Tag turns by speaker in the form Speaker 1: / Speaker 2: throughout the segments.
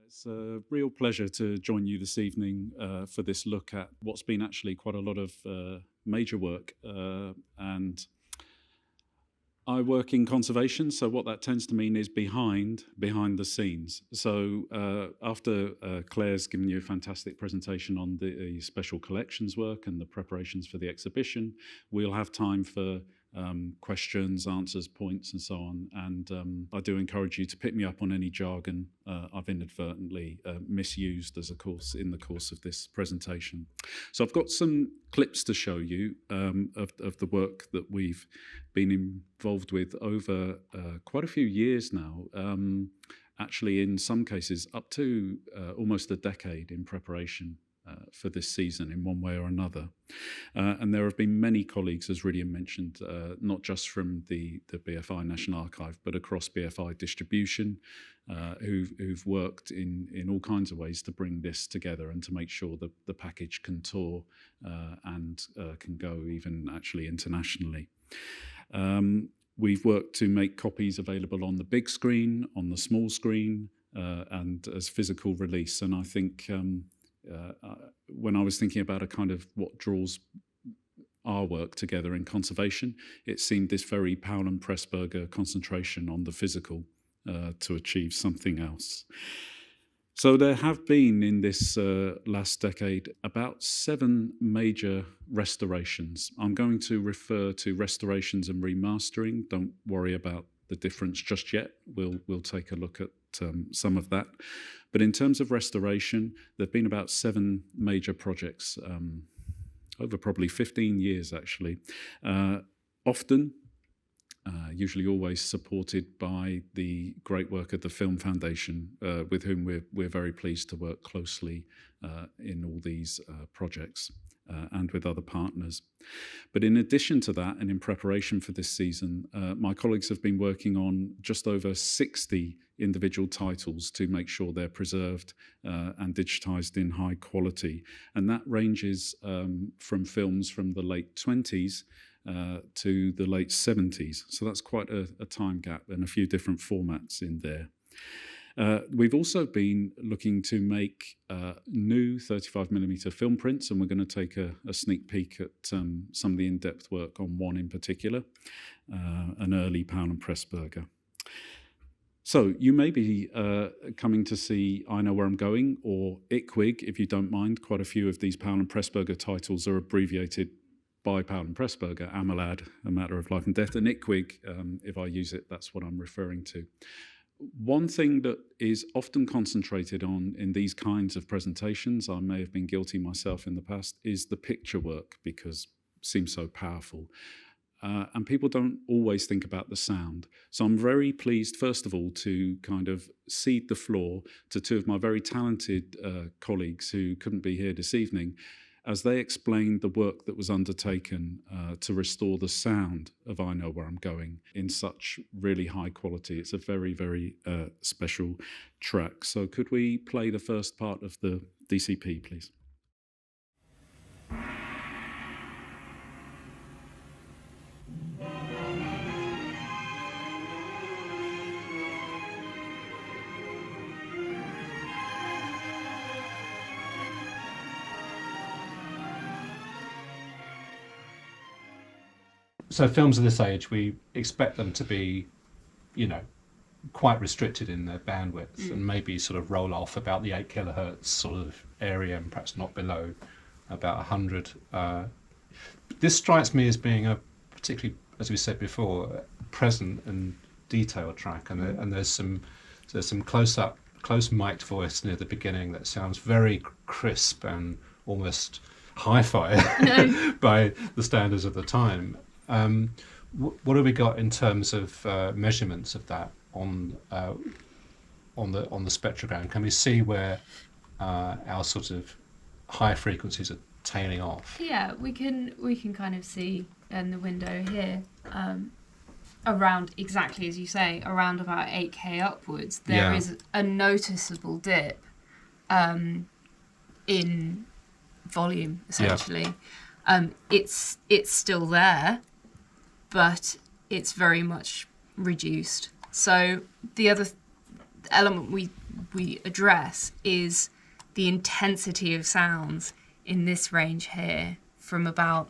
Speaker 1: It's a real pleasure to join you this evening for this look at what's been actually quite a lot of major work. And I work in conservation, so what that tends to mean is behind the scenes. So after Claire's given you a fantastic presentation on the special collections work and the preparations for the exhibition, we'll have time for questions, answers, points, and so on. And I do encourage you to pick me up on any jargon I've inadvertently misused as a course in the course of this presentation. So I've got some clips to show you of the work that we've been involved with over quite a few years now. Actually, in some cases, up to almost a decade in preparation for this season in one way or another. And there have been many colleagues, as Rydian mentioned, not just from the BFI National Archive, but across BFI distribution, who've worked in all kinds of ways to bring this together and to make sure that the package can tour and can go even actually internationally. We've worked to make copies available on the big screen, on the small screen, and as physical release. And I think when I was thinking about a kind of what draws our work together in conservation, it seemed this very Powell and Pressburger concentration on the physical to achieve something else. So there have been in this last decade about 7 major restorations. I'm going to refer to restorations and remastering. Don't worry about the difference just yet. We'll take a look at some of that. But in terms of restoration, there have been about 7 major projects over probably 15 years, actually. Often, usually always supported by the great work of the Film Foundation, with whom we're very pleased to work closely in all these projects. And with other partners. But in addition to that, and in preparation for this season, my colleagues have been working on just over 60 individual titles to make sure they're preserved and digitized in high quality. And that ranges from films from the late 20s to the late 70s. So that's quite a time gap and a few different formats in there. We've also been looking to make new 35mm film prints, and we're going to take a sneak peek at some of the in-depth work on one in particular, an early Powell and Pressburger. So you may be coming to see I Know Where I'm Going, or ICWIG, if you don't mind. Quite a few of these Powell and Pressburger titles are abbreviated by Powell and Pressburger, AMALAD, A Matter of Life and Death, and ICWIG, if I use it, that's what I'm referring to. One thing that is often concentrated on in these kinds of presentations, I may have been guilty myself in the past, is the picture work, because it seems so powerful. And people don't always think about the sound. So I'm very pleased, first of all, to kind of cede the floor to 2 of my very talented colleagues who couldn't be here this evening, as they explained the work that was undertaken to restore the sound of I Know Where I'm Going in such really high quality. It's a very, very special track. So could we play the first part of the DCP, please?
Speaker 2: So films of this age, we expect them to be, quite restricted in their bandwidth and maybe sort of roll off about the 8 kilohertz sort of area and perhaps not below about 100. This strikes me as being a particularly, as we said before, present and detailed track, and there's some close mic'd voice near the beginning that sounds very crisp and almost hi-fi by the standards of the time. What have we got in terms of measurements of that on the spectrogram? Can we see where our sort of high frequencies are tailing off?
Speaker 3: Yeah, we can kind of see in the window here, around, exactly as you say, around about 8K upwards, there is a noticeable dip in volume, essentially. It's still there, but it's very much reduced. So the other element we address is the intensity of sounds in this range here, from about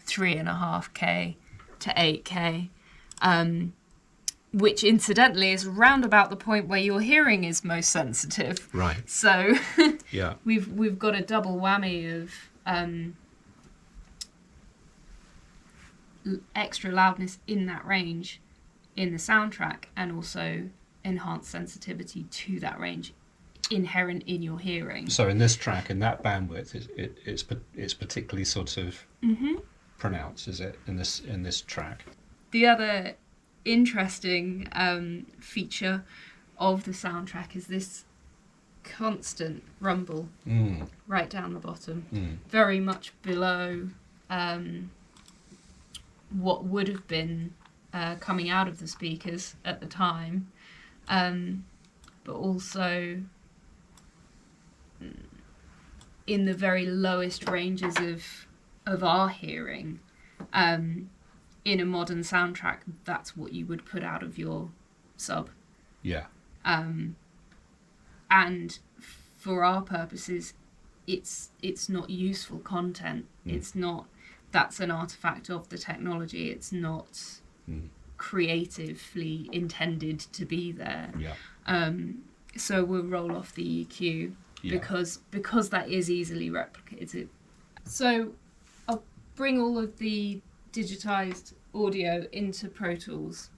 Speaker 3: 3.5K to 8K, which incidentally is round about the point where your hearing is most sensitive.
Speaker 2: Right.
Speaker 3: So
Speaker 2: Yeah.
Speaker 3: we've got a double whammy of extra loudness in that range in the soundtrack, and also enhanced sensitivity to that range inherent in your hearing.
Speaker 2: So in this track, in that bandwidth, it's particularly sort of pronounced, is it, in this track?
Speaker 3: The other interesting feature of the soundtrack is this constant rumble right down the bottom, very much below what would have been coming out of the speakers at the time, but also in the very lowest ranges of our hearing. In a modern soundtrack, that's what you would put out of your sub.
Speaker 2: Yeah.
Speaker 3: And for our purposes, it's not useful content. It's not. That's an artifact of the technology. It's not creatively intended to be there.
Speaker 2: Yeah.
Speaker 3: So we'll roll off the EQ because that is easily replicated. So I'll bring all of the digitized audio into Pro Tools,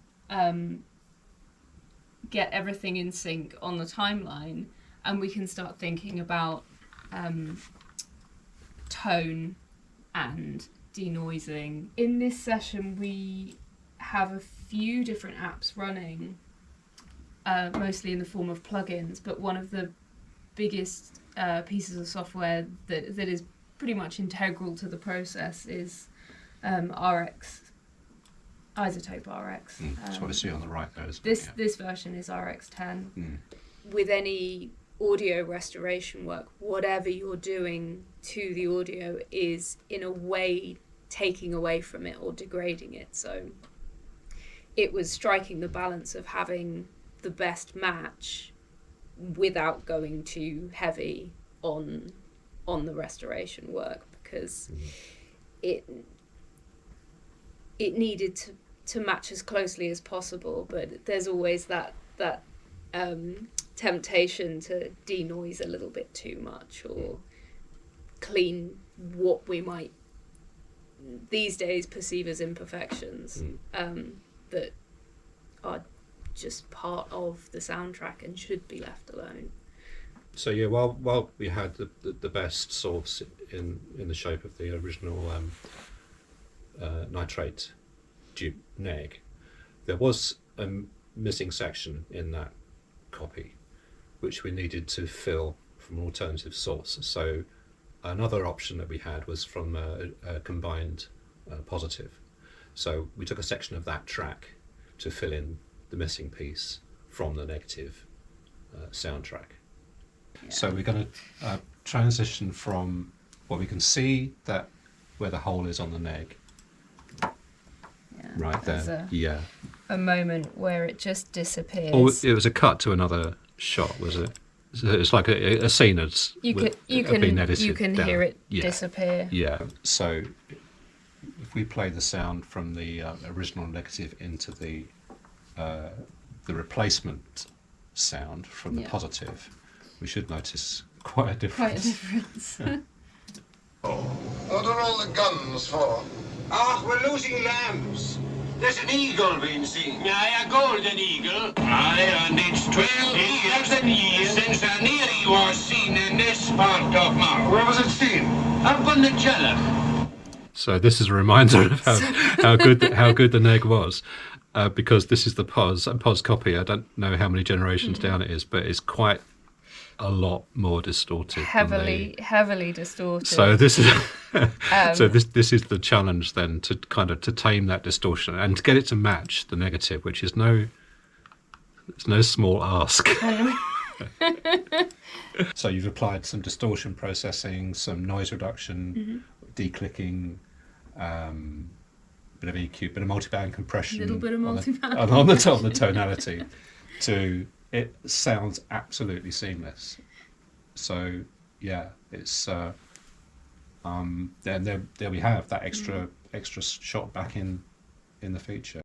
Speaker 3: get everything in sync on the timeline, and we can start thinking about tone and denoising. In this session, we have a few different apps running, mostly in the form of plugins, but one of the biggest pieces of software that is pretty much integral to the process is RX, Isotope RX.
Speaker 2: That's what I see on the right there.
Speaker 3: This version is RX10. With any audio restoration work, whatever you're doing to the audio is in a way taking away from it or degrading it. So it was striking the balance of having the best match without going too heavy on the restoration work, because it needed to match as closely as possible, but there's always that temptation to denoise a little bit too much or clean what we might these days perceive as imperfections that are just part of the soundtrack and should be left alone.
Speaker 2: So yeah, while we had the best source in the shape of the original nitrate dupe neg, there was a missing section in that copy which we needed to fill from an alternative source. So another option that we had was from a combined positive. So we took a section of that track to fill in the missing piece from the negative soundtrack.
Speaker 3: Yeah.
Speaker 2: So we're going to transition from what we can see, that where the hole is on the neg, right there.
Speaker 3: A moment where it just disappears.
Speaker 2: Or it was a cut to another shot, was it? So it's like a scene that's been edited
Speaker 3: you can
Speaker 2: down.
Speaker 3: hear it disappear.
Speaker 2: Yeah. So if we play the sound from the original negative into the replacement sound from the positive, we should notice quite a difference.
Speaker 4: What are all the guns for?
Speaker 5: Ah, we're losing lambs. There's an eagle being seen. Aye, a golden eagle. Aye, and it's 12 years since an eerie was seen in this part of Mar.
Speaker 4: Where was it seen?
Speaker 5: Up on the cellar.
Speaker 2: So this is a reminder of how good the neg was, because this is the POS copy. I don't know how many generations down it is, but it's quite a lot more distorted.
Speaker 3: Heavily distorted.
Speaker 2: So this is this is the challenge then, to kind of to tame that distortion and to get it to match the negative, which is no small ask. So you've applied some distortion processing, some noise reduction, declicking, bit of EQ, bit of multiband compression,
Speaker 3: little bit of multiband
Speaker 2: on the tonality to it sounds absolutely seamless. So yeah, it's then there we have that extra shot back in the feature.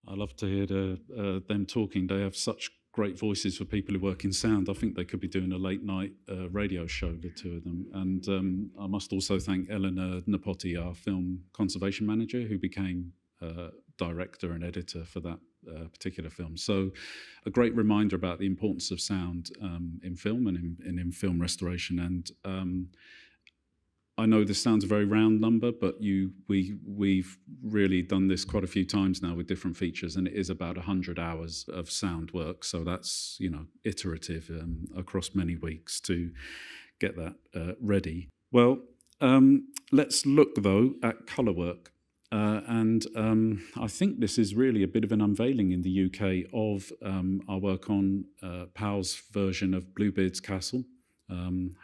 Speaker 1: I love to hear them talking. They have such great voices for people who work in sound. I think they could be doing a late night radio show, the two of them. And I must also thank Eleanor Napoti, our film conservation manager, who became director and editor for that particular film. So a great reminder about the importance of sound in film and in film restoration. And I know this sounds a very round number, but we've really done this quite a few times now with different features, and it is about 100 hours of sound work. So that's, iterative across many weeks to get that ready. Well, let's look though at colour work. And I think this is really a bit of an unveiling in the UK of our work on Powell's version of Bluebeard's Castle.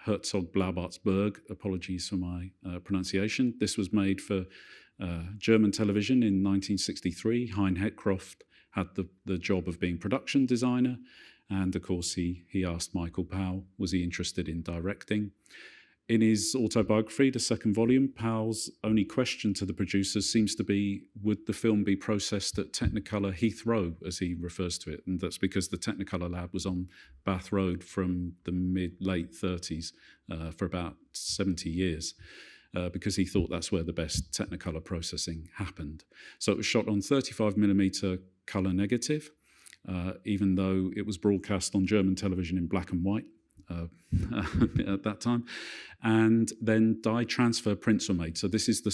Speaker 1: Herzog Blaubartsberg, apologies for my pronunciation. This was made for German television in 1963. Hein Hetcroft had the job of being production designer, and of course he asked Michael Powell, was he interested in directing? In his autobiography, the second volume, Powell's only question to the producers seems to be, would the film be processed at Technicolor Heathrow, as he refers to it? And that's because the Technicolor lab was on Bath Road from the late 30s for about 70 years, because he thought that's where the best Technicolor processing happened. So it was shot on 35mm color negative, even though it was broadcast on German television in black and white. At that time, and then dye transfer prints were made. So this is the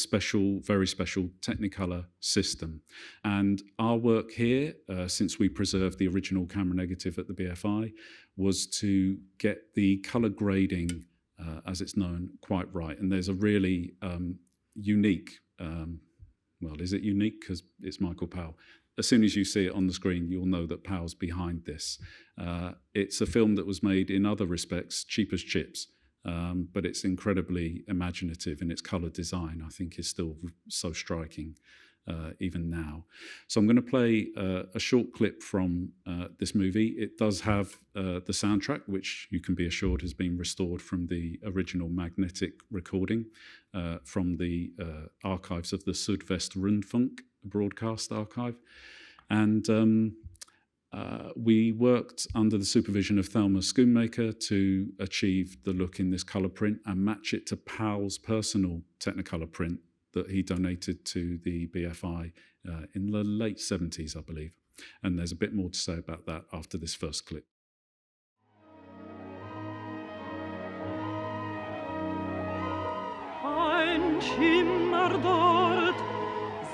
Speaker 1: very special Technicolor system. And our work here, since we preserved the original camera negative at the BFI, was to get the color grading, as it's known, quite right. And there's a really unique, well, is it unique? Because it's Michael Powell. As soon as you see it on the screen, you'll know that Powell's behind this. It's a film that was made in other respects, cheap as chips, but it's incredibly imaginative, and its colour design, I think, is still so striking even now. So I'm going to play a short clip from this movie. It does have the soundtrack, which you can be assured has been restored from the original magnetic recording from the archives of the Südwestrundfunk broadcast archive. And we worked under the supervision of Thelma Schoonmaker to achieve the look in this colour print and match it to Powell's personal Technicolor print that he donated to the BFI in the late 70s, I believe. And there's a bit more to say about that after this first clip.
Speaker 6: Ein Schimmer dort,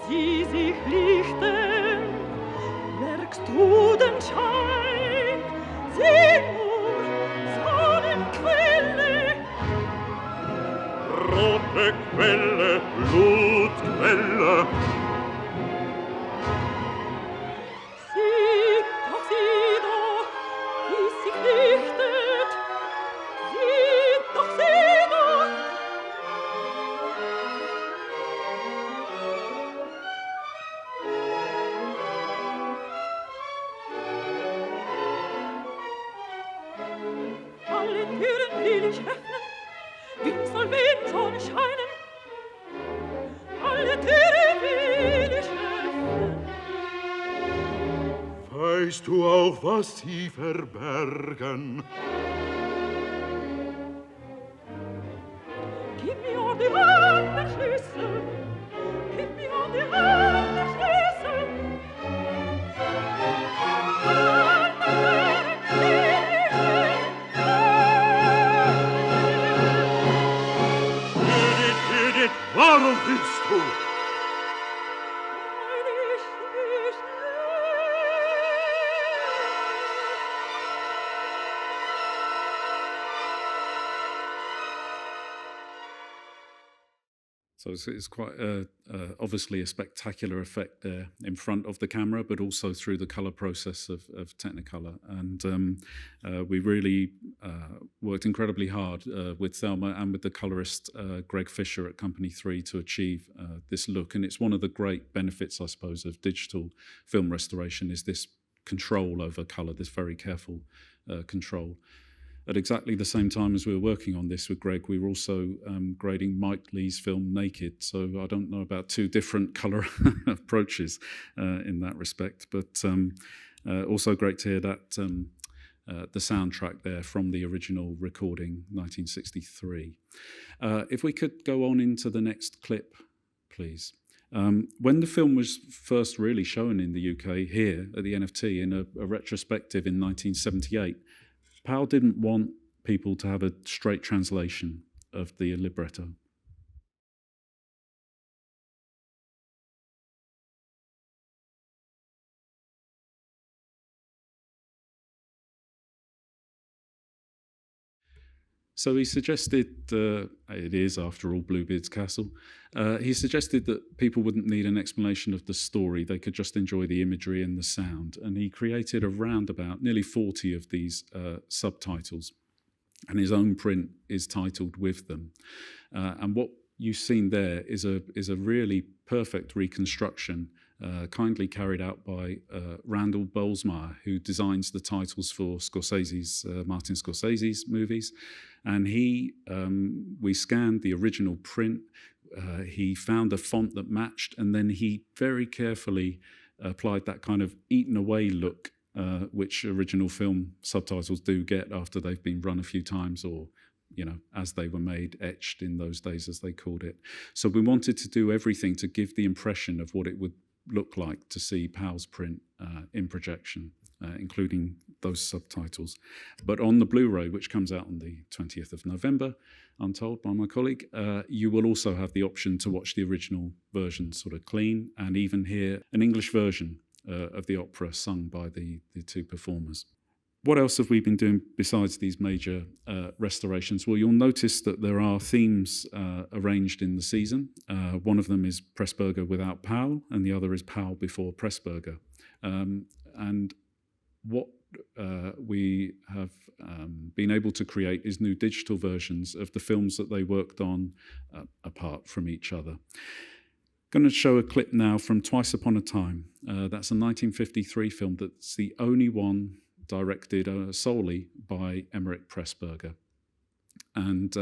Speaker 6: sieh sich lichten, merkst du den Schein, sieh nur Sonnenquelle. Rote Quelle, Blutquelle. Sieh doch, wie sich lichtet, sieh doch. Alle Türen will ich öffnen, Wind soll wehen, Sonne scheinen. Alle Türen will ich öffnen. Weißt du auch, was sie verbergen? Gib mir die Hand der Schlüssel, gib mir die Hand der Schlüssel. Edith, warum willst du?
Speaker 1: So it's quite obviously a spectacular effect there in front of the camera, but also through the colour process of Technicolor. And we really worked incredibly hard with Thelma and with the colourist Greg Fisher at Company 3 to achieve this look. And it's one of the great benefits, I suppose, of digital film restoration is this control over colour, this very careful control. At exactly the same time as we were working on this with Greg, we were also grading Mike Leigh's film Naked. So I don't know about two different colour approaches in that respect, but also great to hear that the soundtrack there from the original recording, 1963. If we could go on into the next clip, please. When the film was first really shown in the UK here at the NFT in a retrospective in 1978, Powell didn't want people to have a straight translation of the libretto. So he suggested, it is after all Bluebeard's castle, he suggested that people wouldn't need an explanation of the story, they could just enjoy the imagery and the sound. And he created around about nearly 40 of these subtitles. And his own print is titled with them. And what you've seen there is a really perfect reconstruction, kindly carried out by Randall Bolesmeyer, who designs the titles for Martin Scorsese's movies. And we scanned the original print. He found a font that matched, and then he very carefully applied that kind of eaten away look, which original film subtitles do get after they've been run a few times, or as they were made, etched in those days, as they called it. So we wanted to do everything to give the impression of what it would look like to see Powell's print in projection, including those subtitles. But on the Blu-ray, which comes out on the 20th of November, I'm told by my colleague, you will also have the option to watch the original version sort of clean, and even hear an English version of the opera sung by the two performers. What else have we been doing besides these major restorations? Well, you'll notice that there are themes arranged in the season. One of them is Pressburger without Powell, and the other is Powell before Pressburger. And what we have been able to create is new digital versions of the films that they worked on apart from each other. Going to show a clip now from Twice Upon a Time. That's a 1953 film that's the only one directed solely by Emmerich Pressburger. And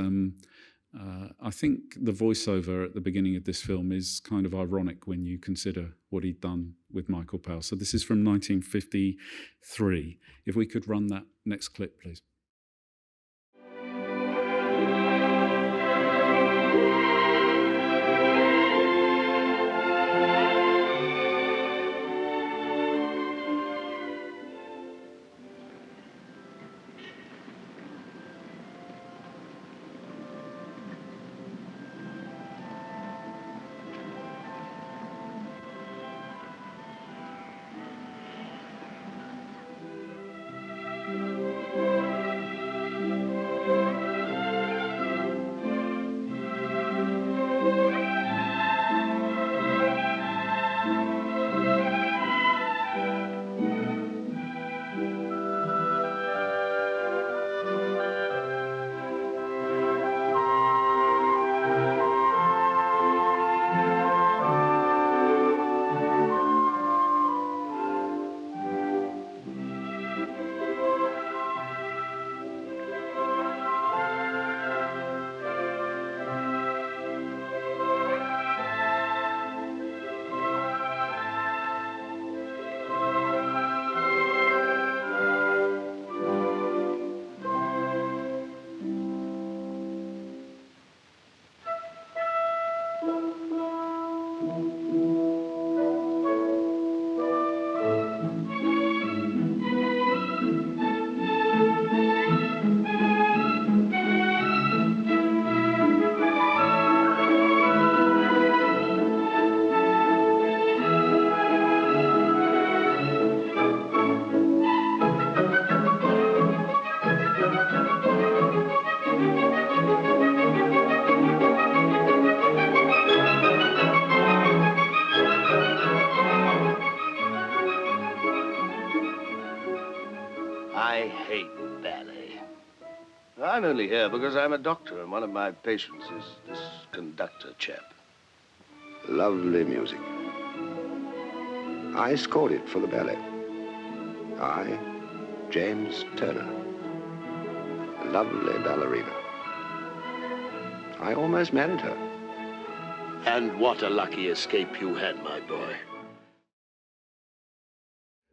Speaker 1: I think the voiceover at the beginning of this film is kind of ironic when you consider what he'd done with Michael Powell. So this is from 1953. If we could run that next clip, please.
Speaker 4: I hate ballet. I'm only here because I'm a doctor, and one of my patients is this conductor chap. Lovely music. I scored it for the ballet. I, James Turner. Lovely ballerina. I almost married her. And what a lucky escape you had, my boy.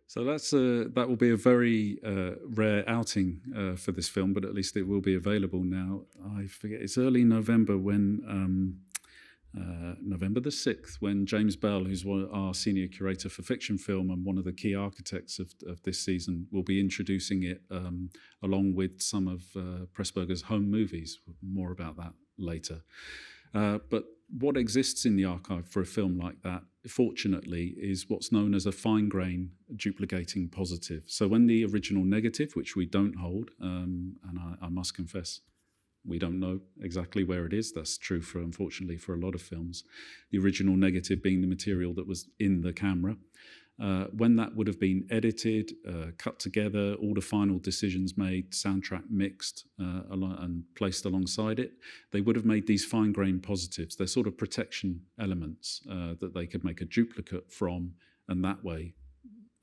Speaker 1: So that will be a very rare outing for this film, but at least it will be available now. I forget, it's early November when, November the 6th, when James Bell, who's our senior curator for fiction film and one of the key architects of this season, will be introducing it along with some of Pressburger's home movies. More about that later. But what exists in the archive for a film like that, fortunately, is what's known as a fine-grain duplicating positive. So when the original negative, which we don't hold, and I must confess, we don't know exactly where it is. That's true, unfortunately, for a lot of films. The original negative being the material that was in the camera. When that would have been edited, cut together, all the final decisions made, soundtrack mixed and placed alongside it, they would have made these fine-grained positives. They're sort of protection elements that they could make a duplicate from, and that way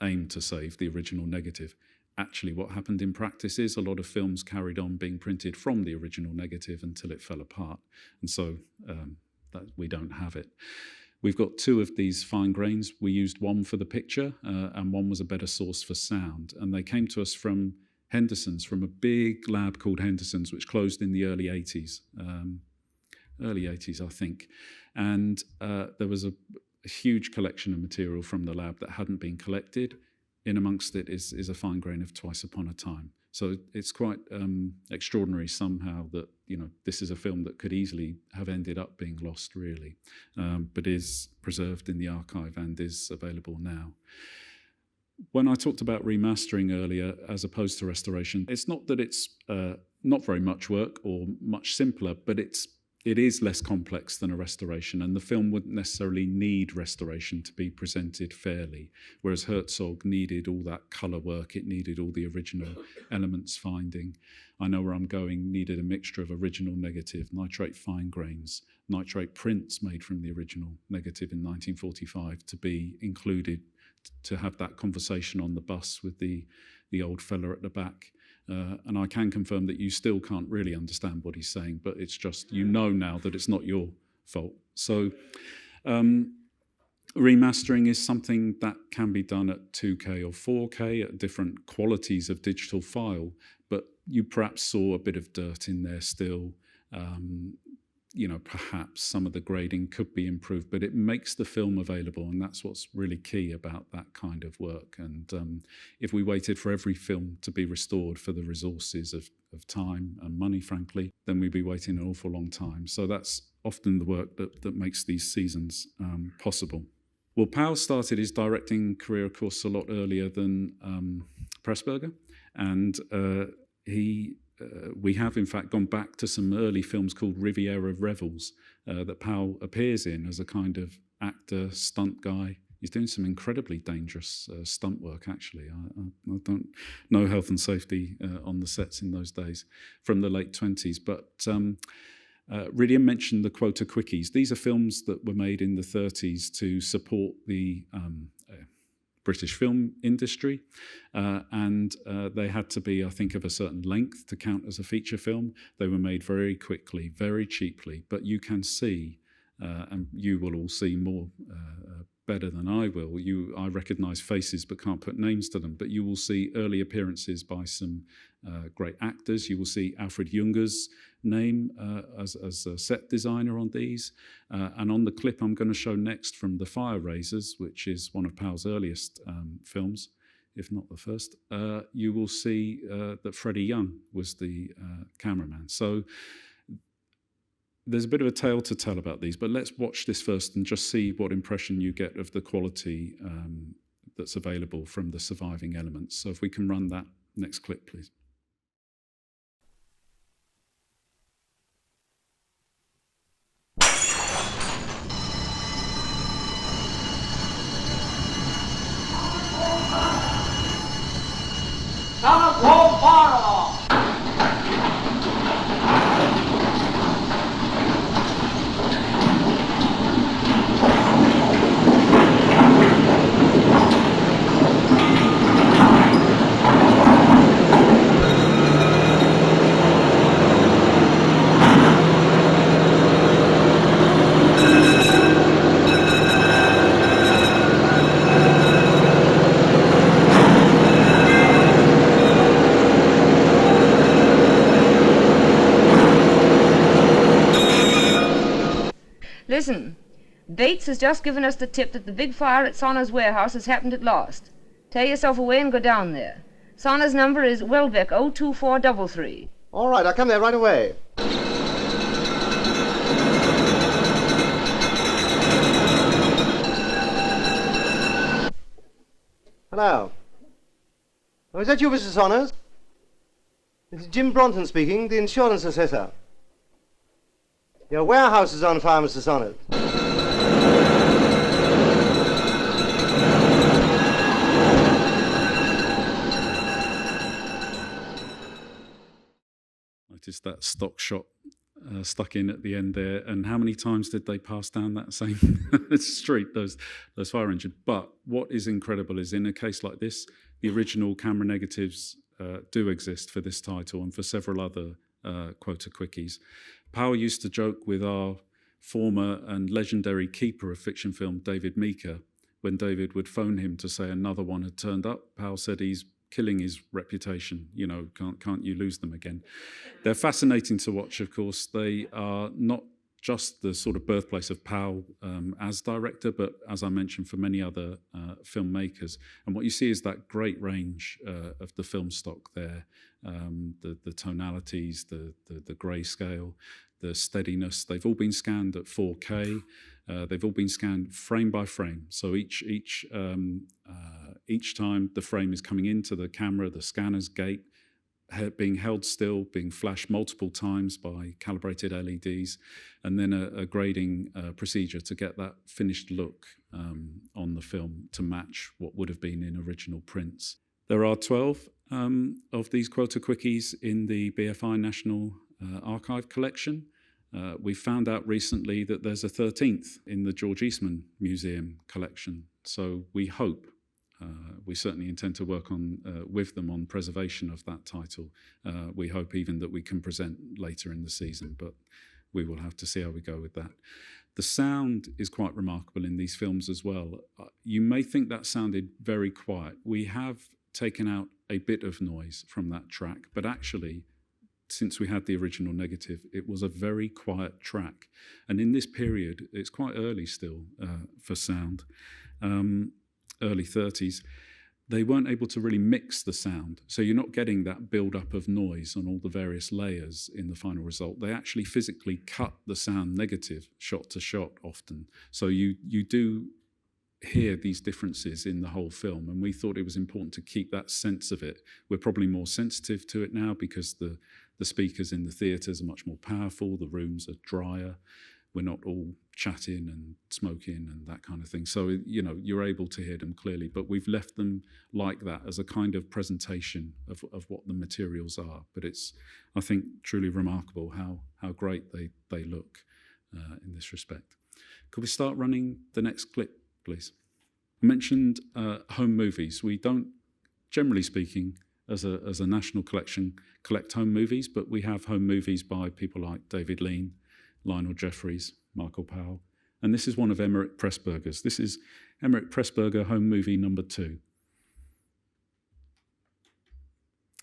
Speaker 1: aim to save the original negative. Actually, what happened in practice is a lot of films carried on being printed from the original negative until it fell apart, and so that we don't have it. We've got two of these fine grains. We used one for the picture, and one was a better source for sound. And they came to us from Henderson's, from a big lab called Henderson's, which closed in the early 80s. Early 80s, I think. And there was a huge collection of material from the lab that hadn't been collected. In amongst it is a fine grain of Twice Upon a Time. So it's quite extraordinary somehow that, you know, this is a film that could easily have ended up being lost, really, but is preserved in the archive and is available now. When I talked about remastering earlier as opposed to restoration, it's not that it's not very much work or much simpler, but it is less complex than a restoration, and the film wouldn't necessarily need restoration to be presented fairly, whereas Herzog needed all that colour work, it needed all the original elements finding. I Know Where I'm Going needed a mixture of original negative, nitrate fine grains, nitrate prints made from the original negative in 1945 to be included, to have that conversation on the bus with the old fella at the back. And I can confirm that you still can't really understand what he's saying, but it's just, you know now that it's not your fault. So remastering is something that can be done at 2K or 4K at different qualities of digital file, but you perhaps saw a bit of dirt in there still. You know, perhaps some of the grading could be improved, but it makes the film available, and that's what's really key about that kind of work. And if we waited for every film to be restored for the resources of time and money, frankly, then we'd be waiting an awful long time. So that's often the work that makes these seasons possible. Well, Powell started his directing career, of course, a lot earlier than Pressburger, and we have, in fact, gone back to some early films called Riviera Revels that Powell appears in as a kind of actor, stunt guy. He's doing some incredibly dangerous stunt work, actually. I don't know health and safety on the sets in those days from the late 20s. But Ridian mentioned the Quota Quickies. These are films that were made in the 30s to support the British film industry, and they had to be, I think, of a certain length to count as a feature film. They were made very quickly, very cheaply, but you can see, and you will all see more better than I will. I recognise faces but can't put names to them, but you will see early appearances by some great actors. You will see Alfred Junger's name as a set designer on these. And on the clip I'm going to show next from The Fire Raisers, which is one of Powell's earliest films, if not the first, you will see that Freddie Young was the cameraman. So there's a bit of a tale to tell about these, but let's watch this first and just see what impression you get of the quality that's available from the surviving elements. So if we can run that next clip, please.
Speaker 7: South Pole Fire!
Speaker 8: Listen, Bates has just given us the tip that the big fire at Sonner's warehouse has happened at last. Tear yourself away and go down there. Sonner's number is Welbeck 02433.
Speaker 9: All right, I'll come there right away. Hello. Oh, is that you, Mr. Sonners? This is Jim Bronson speaking, the insurance assessor. Your warehouse is on fire, Mr. Sonners.
Speaker 1: Noticed that stock shot stuck in at the end there, and how many times did they pass down that same street, those fire engines? But what is incredible is in a case like this, the original camera negatives do exist for this title and for several other quota quickies. Powell used to joke with our former and legendary keeper of fiction film, David Meeker, when David would phone him to say another one had turned up. Powell said he's killing his reputation, you know, can't you lose them again? They're fascinating to watch, of course. They are not just the sort of birthplace of Powell as director, but as I mentioned, for many other filmmakers. And what you see is that great range of the film stock there, the tonalities, the grayscale, the steadiness. They've all been scanned at 4K. They've all been scanned frame by frame. So each time the frame is coming into the camera, the scanner's gate, being held still, being flashed multiple times by calibrated LEDs, and then a grading procedure to get that finished look on the film to match what would have been in original prints. There are 12 of these quota quickies in the BFI National Archive collection. We found out recently that there's a 13th in the George Eastman Museum collection. So we hope, we certainly intend to work on with them on preservation of that title. We hope even that we can present later in the season, but we will have to see how we go with that. The sound is quite remarkable in these films as well. You may think that sounded very quiet. We have taken out a bit of noise from that track, but actually, since we had the original negative, it was a very quiet track. And in this period, it's quite early still for sound, early 30s, they weren't able to really mix the sound. So you're not getting that build-up of noise on all the various layers in the final result. They actually physically cut the sound negative shot to shot often. So you do hear these differences in the whole film, and we thought it was important to keep that sense of it. We're probably more sensitive to it now because the speakers in the theatres are much more powerful, the rooms are drier, we're not all chatting and smoking and that kind of thing. So, you know, you're able to hear them clearly, but we've left them like that as a kind of presentation of what the materials are. But it's, I think, truly remarkable how great they look in this respect. Could we start running the next clip, please? I mentioned home movies. We don't, generally speaking, as a national collection, collect home movies, but we have home movies by people like David Lean, Lionel Jeffries, Michael Powell, and this is one of Emmerich Pressburger's. This is Emmerich Pressburger home movie number 2.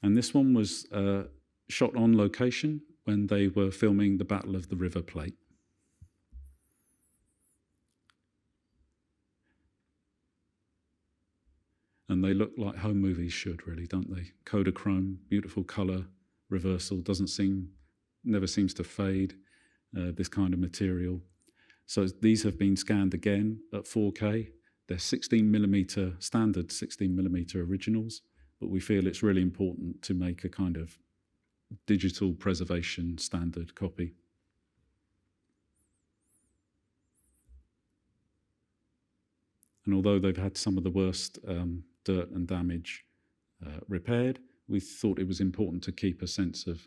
Speaker 1: And this one was shot on location when they were filming the Battle of the River Plate. And they look like home movies should, really, don't they? Kodachrome, beautiful colour, reversal, never seems to fade, this kind of material. So these have been scanned again at 4K. They're 16mm, standard 16mm originals, but we feel it's really important to make a kind of digital preservation standard copy. And although they've had some of the worst dirt and damage repaired, we thought it was important to keep a sense of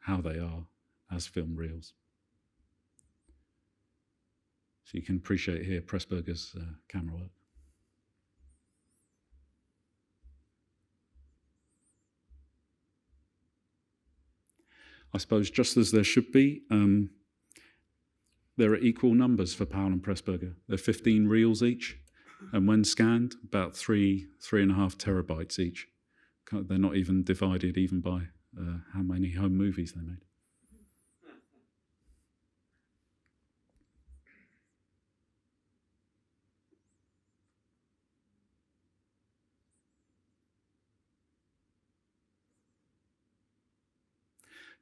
Speaker 1: how they are as film reels. So you can appreciate here Pressburger's camera work. I suppose just as there should be, there are equal numbers for Powell and Pressburger. They're 15 reels each, and when scanned, about 3.5 terabytes each. They're not even divided even by how many home movies they made.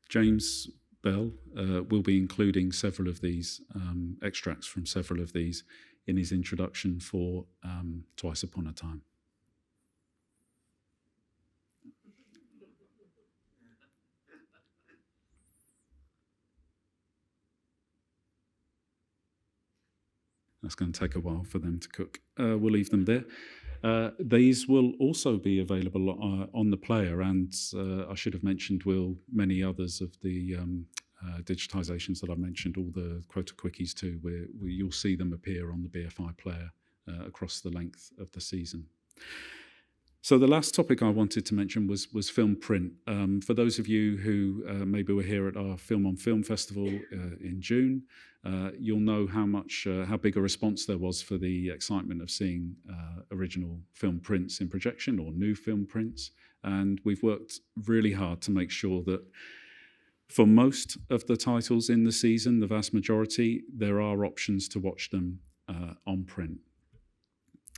Speaker 1: James Bell will be including several of these extracts from several of these in his introduction for Twice Upon a Time. That's going to take a while for them to cook. We'll leave them there. These will also be available on the player, and I should have mentioned many others of the digitizations that I mentioned, all the quota quickies too, where you'll see them appear on the BFI player across the length of the season. So the last topic I wanted to mention was film print. For those of you who maybe were here at our Film on Film Festival in June, you'll know how big a response there was for the excitement of seeing original film prints in projection or new film prints. And we've worked really hard to make sure that for most of the titles in the season, the vast majority, there are options to watch them on print.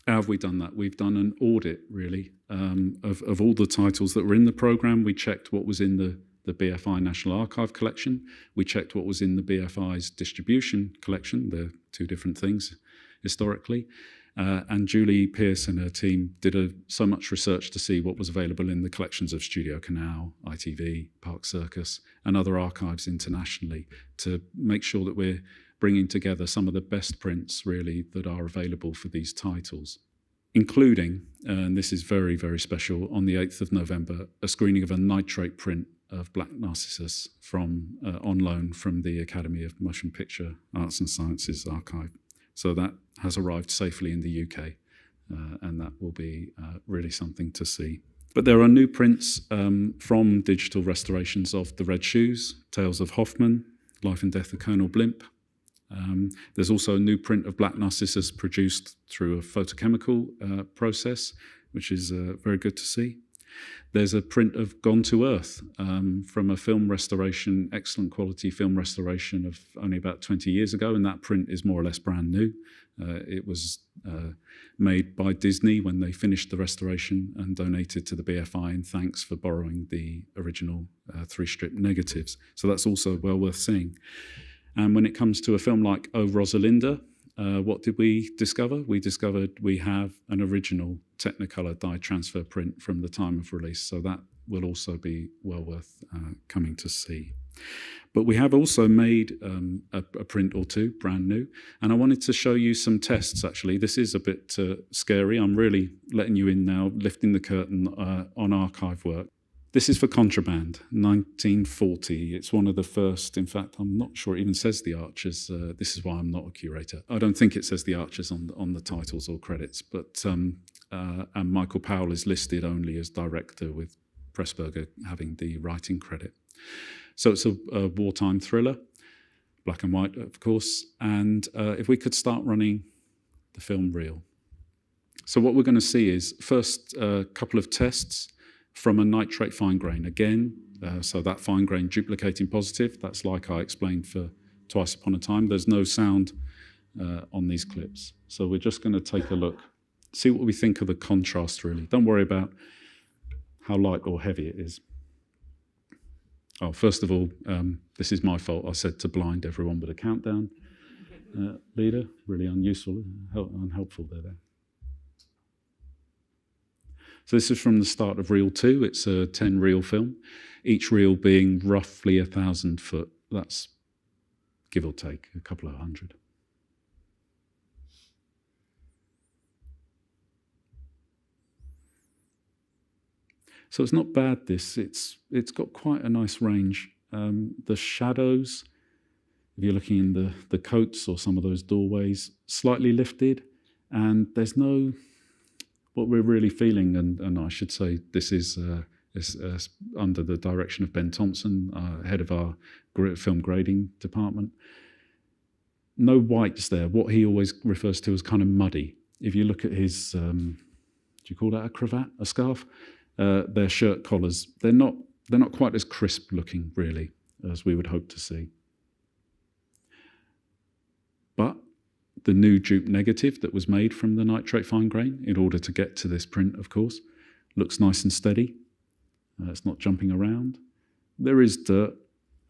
Speaker 1: How have we done that? We've done an audit, really, of all the titles that were in the programme. We checked what was in the BFI National Archive collection. We checked what was in the BFI's distribution collection. They're two different things historically. And Julie Pearce and her team did so much research to see what was available in the collections of Studio Canal, ITV, Park Circus, and other archives internationally to make sure that we're bringing together some of the best prints, really, that are available for these titles, including, and this is very, very special, on the 8th of November, a screening of a nitrate print of Black Narcissus from on loan from the Academy of Motion Picture Arts and Sciences archive. So that has arrived safely in the UK, and that will be really something to see. But there are new prints from digital restorations of The Red Shoes, Tales of Hoffman, Life and Death of Colonel Blimp. There's also a new print of Black Narcissus produced through a photochemical process, which is very good to see. There's a print of Gone to Earth from a film restoration, excellent quality film restoration of only about 20 years ago, and that print is more or less brand new. It was made by Disney when they finished the restoration and donated to the BFI in thanks for borrowing the original 3-strip negatives. So that's also well worth seeing. And when it comes to a film like Oh, Rosalinda, what did we discover? We discovered we have an original Technicolor dye transfer print from the time of release, so that will also be well worth coming to see. But we have also made a print or two, brand new, and I wanted to show you some tests, actually. This is a bit scary. I'm really letting you in now, lifting the curtain on archive work. This is for Contraband, 1940. It's one of the first, in fact, I'm not sure it even says the Archers. This is why I'm not a curator. I don't think it says the Archers on the titles or credits, but and Michael Powell is listed only as director, with Pressburger having the writing credit. So it's a wartime thriller, black and white, of course, and if we could start running the film reel. So what we're going to see is first a couple of tests from a nitrate fine grain again, so that fine grain duplicating positive. That's like I explained for Twice Upon a Time. There's no sound on these clips. So we're just going to take a look, see what we think of the contrast, really. Don't worry about how light or heavy it is. Oh, first of all, this is my fault. I said to blind everyone with a countdown leader. Really unuseful, unhelpful there. So this is from the start of reel 2. It's a 10-reel film, each reel being roughly 1,000 foot. That's give or take a couple of hundred. So it's not bad, this. It's got quite a nice range. The shadows, if you're looking in the coats or some of those doorways, slightly lifted, and there's no, what we're really feeling, and I should say this is under the direction of Ben Thompson, head of our film grading department. No whites there. What he always refers to as kind of muddy. If you look at his, do you call that a cravat, a scarf? Their shirt collars, they're not quite as crisp looking, really, as we would hope to see. But the new dupe negative that was made from the nitrate fine grain, in order to get to this print, of course, looks nice and steady. It's not jumping around. There is dirt,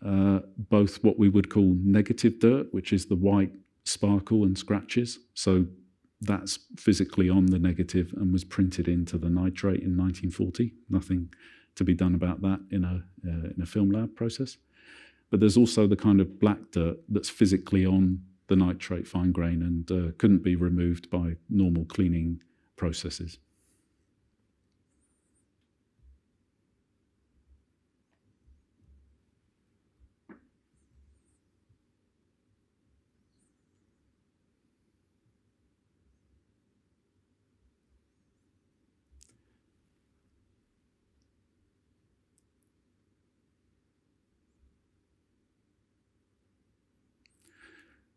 Speaker 1: both what we would call negative dirt, which is the white sparkle and scratches. So that's physically on the negative and was printed into the nitrate in 1940. Nothing to be done about that in a film lab process. But there's also the kind of black dirt that's physically on the nitrate fine grain and couldn't be removed by normal cleaning processes.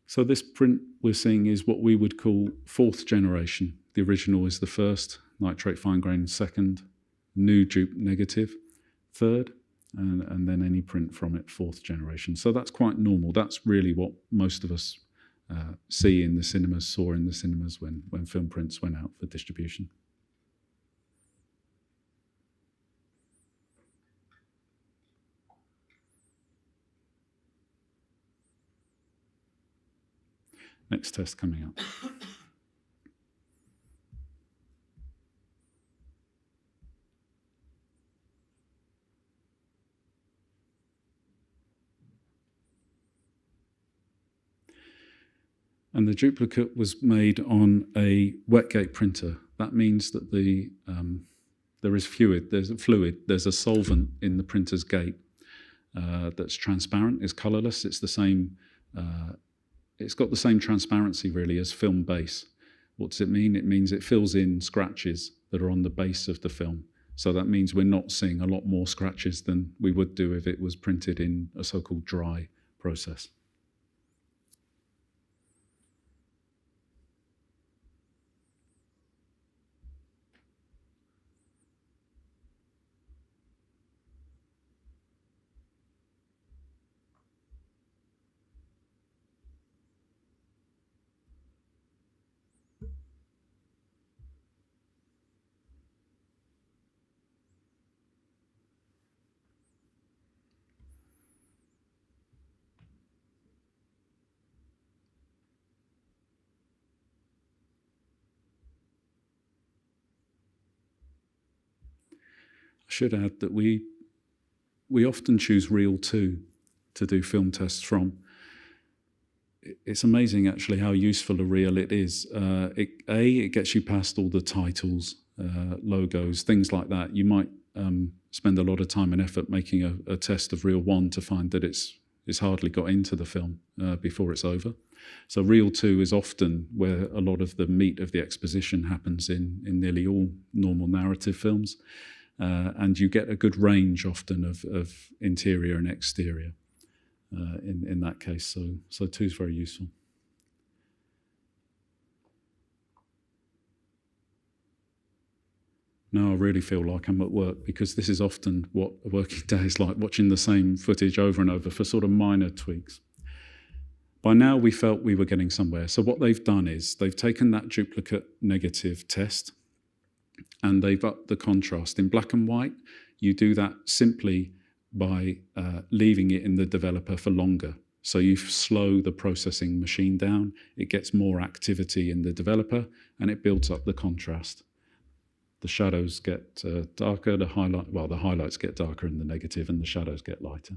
Speaker 1: So this print we're seeing is what we would call fourth generation. The original is the first, nitrate fine grain second, new dupe negative third, and then any print from it fourth generation. So that's quite normal. That's really what most of us see in the cinemas, saw in the cinemas when film prints went out for distribution. Next test coming up. And the duplicate was made on a wet gate printer. That means that there is fluid, there's a solvent in the printer's gate that's transparent, is colourless. It's the same. It's got the same transparency, really, as film base. What does it mean? It means it fills in scratches that are on the base of the film. So that means we're not seeing a lot more scratches than we would do if it was printed in a so-called dry process. I should add that we often choose Reel 2 to do film tests from. It's amazing, actually, how useful a reel it is. It gets you past all the titles, logos, things like that. You might spend a lot of time and effort making a test of Reel 1 to find that it's hardly got into the film before it's over. So Reel 2 is often where a lot of the meat of the exposition happens in nearly all normal narrative films. And you get a good range often of interior and exterior in that case. So 2 is very useful. Now I really feel like I'm at work, because this is often what a working day is like, watching the same footage over and over for sort of minor tweaks. By now we felt we were getting somewhere. So what they've done is they've taken that duplicate negative test and they've upped the contrast. In black and white, you do that simply by leaving it in the developer for longer. So you slow the processing machine down, it gets more activity in the developer, and it builds up the contrast. The shadows get darker, the highlights get darker in the negative, and the shadows get lighter.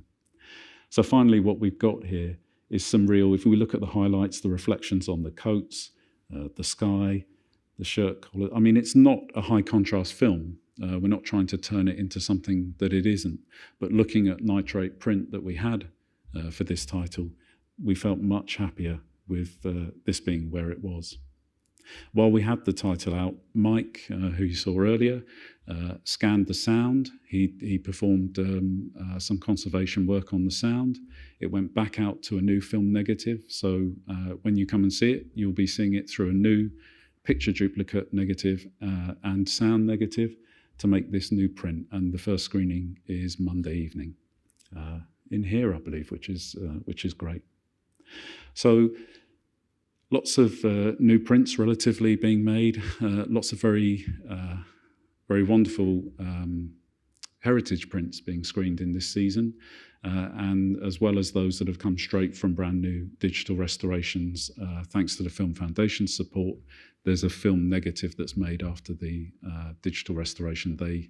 Speaker 1: So finally, what we've got here is some real, if we look at the highlights, the reflections on the coats, the sky, the shirt collar. I mean, it's not a high contrast film, We're not trying to turn it into something that it isn't. But looking at nitrate print that we had for this title, we felt much happier with this being where it was. While we had the title out, Mike, who you saw earlier, scanned the sound. He performed some conservation work on the sound. It went back out to a new film negative. So when you come and see it, you'll be seeing it through a new picture duplicate negative and sound negative to make this new print. And the first screening is Monday evening in here, I believe, which is great. So lots of new prints relatively being made, lots of very wonderful heritage prints being screened in this season, and as well as those that have come straight from brand new digital restorations. Thanks to the Film Foundation's support, there's a film negative that's made after the digital restoration they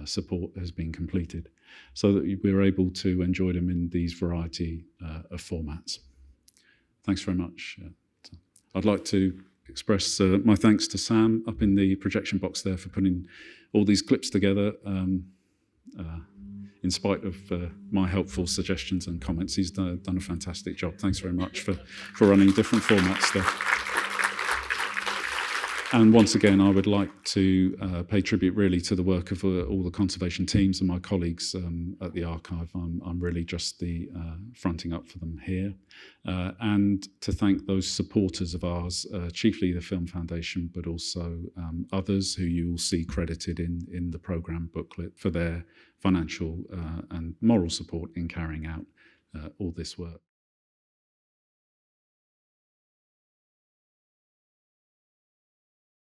Speaker 1: support has been completed, so that we're able to enjoy them in these variety of formats. Thanks very much. I'd like to express my thanks to Sam up in the projection box there for putting all these clips together. In spite of my helpful suggestions and comments, he's done a fantastic job. Thanks very much for running different formats there. And once again, I would like to pay tribute really to the work of all the conservation teams and my colleagues at the archive. I'm really just the fronting up for them here. And to thank those supporters of ours, chiefly the Film Foundation, but also others who you will see credited in the programme booklet for their financial and moral support in carrying out all this work.